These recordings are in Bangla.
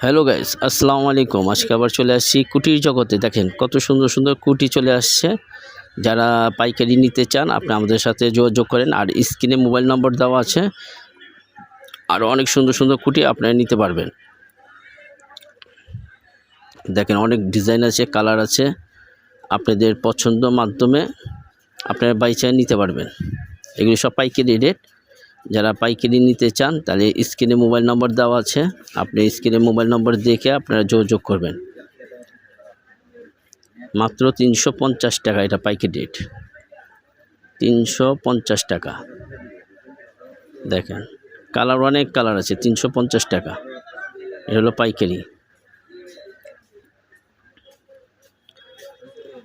হ্যালো গাইস, আসসালামু আলাইকুম। আজকে আবার চলে আসছি কুটির জগতে। দেখেন কত সুন্দর সুন্দর কুটি চলে আসছে। যারা পাইকারি নিতে চান আপনি আমাদের সাথে যোগাযোগ করেন। আর স্ক্রিনে মোবাইল নম্বর দেওয়া আছে। আর অনেক সুন্দর সুন্দর কুটি আপনারা নিতে পারবেন। দেখেন অনেক ডিজাইন আছে, কালার আছে। আপনাদের পছন্দ মাধ্যমে আপনারা বাইচা নিতে পারবেন। এগুলি সব পাইকারি রেট। যারা পাইকারি নিতে চান তাহলে স্ক্রিনে মোবাইল নম্বর দেওয়া আছে। আপনি স্ক্রিনে মোবাইল নম্বর দেখে আপনারা যোগাযোগ করবেন। মাত্র 350 টাকা, এটা পাইকারি রেট 350 টাকা। দেখেন কালার, অনেক কালার আছে। 350 টাকা, এটা হলো পাইকারি।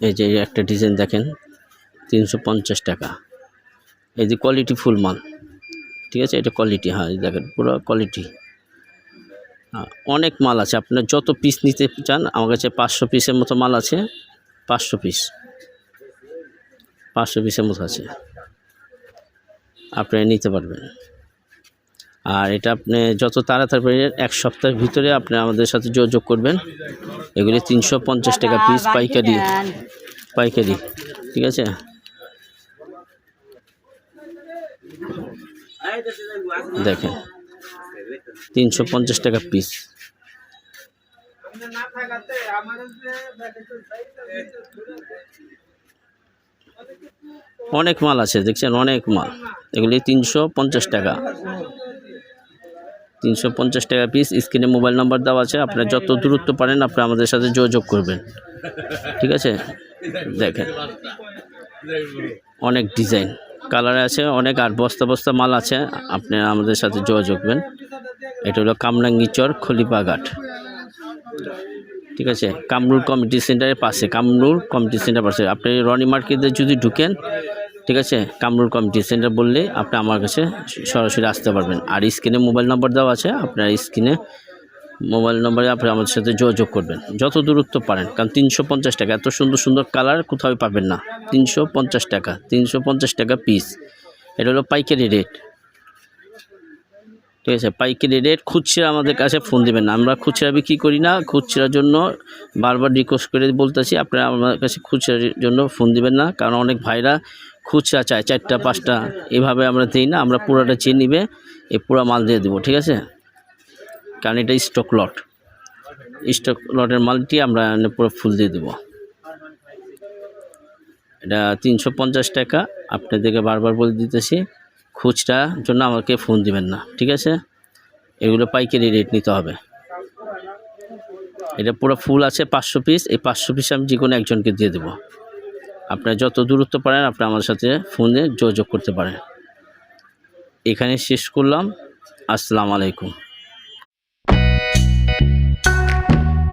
এই যে একটা ডিজাইন দেখেন 350 টাকা। এই যে কোয়ালিটি ফুল মাল, ঠিক আছে, এটা কোয়ালিটি। হ্যাঁ দেখেন পুরো কোয়ালিটি। অনেক মাল আছে, আপনার যত পিস নিতে চান আমার কাছে 500 পিসের মতো মাল আছে। 500 পিসের মতো আছে, আপনারা নিতে পারবেন। আর এটা আপনি যত তাড়াতাড়ি পারেন 1 সপ্তাহের ভিতরে আপনি আমাদের সাথে যোগাযোগ করবেন। এগুলি 350 টাকা পিস পাইকারি, ঠিক আছে। দেখেন 350 টাকা পিস। অনেক মাল আছে দেখছেন, অনেক মাল। এগুলি 350 টাকা, 350 টাকা পিস। স্ক্রিনে মোবাইল নাম্বার দেওয়া আছে। আপনারা যত দূরত্ব পারেন আপনি আমাদের সাথে যোগাযোগ করবেন, ঠিক আছে। দেখেন অনেক ডিজাইন কালার আছে অনেক, আর বস্তা বস্তা মাল আছে। আপনি আমাদের সাথে যোগাযোগ করবেন। এটা হলো কামরাঙ্গীচর খলিপাঘাট, ঠিক আছে। কামরুল কমিটি সেন্টারের পাশে, কামরুল কমিটি সেন্টার পাশে। আপনি রনি মার্কেটে যদি ঢুকেন, ঠিক আছে, কামরুল কমিটি সেন্টার বললে আপনি আমার কাছে সরাসরি আসতে পারবেন। আর স্ক্রিনে মোবাইল নম্বর দেওয়া আছে, আপনার স্ক্রিনে মোবাইল নম্বরে আপনি আমাদের সাথে যোগাযোগ করবেন যত দূরত্ব পারেন। কারণ 350 টাকা, এত সুন্দর সুন্দর কালার কোথাও পাবেন না। 350 টাকা, 350 টাকা পিস। এটা হলো পাইকারি রেট, ঠিক আছে, পাইকারি রেট। খুচরা আমাদের কাছে ফোন দেবেন না, আমরা খুচরা বিক্রি করি না। খুচরার জন্য বারবার রিকোয়েস্ট করে বলতেছি, আপনারা আমার কাছে খুচরার জন্য ফোন দিবেন না। কারণ অনেক ভাইরা খুচরা চায় 4টা 5টা, এভাবে আমরা দিই না। আমরা পুরোটা চেয়ে নিবে, এই পুরো মাল দিয়ে দেবো, ঠিক আছে। কারণ এটা স্টক লটের মালটি আমরা পুরো ফুল দিয়ে দেবো। এটা 350 টাকা। আপনাদেরকে বারবার বলে দিতেছি, খুচরার জন্য আমাকে ফোন দিবেন না, ঠিক আছে। এগুলো পাইকারি রেট নিতে হবে। এটা পুরো ফুল আছে 500 পিস। এই 500 পিস আমি যে কোনো একজনকে দিয়ে দেবো। আপনারা যত দূরত্ব পারেন আপনি আমার সাথে ফোনে যোগাযোগ করতে পারেন। এখানে শেষ করলাম। আসসালামু আলাইকুম।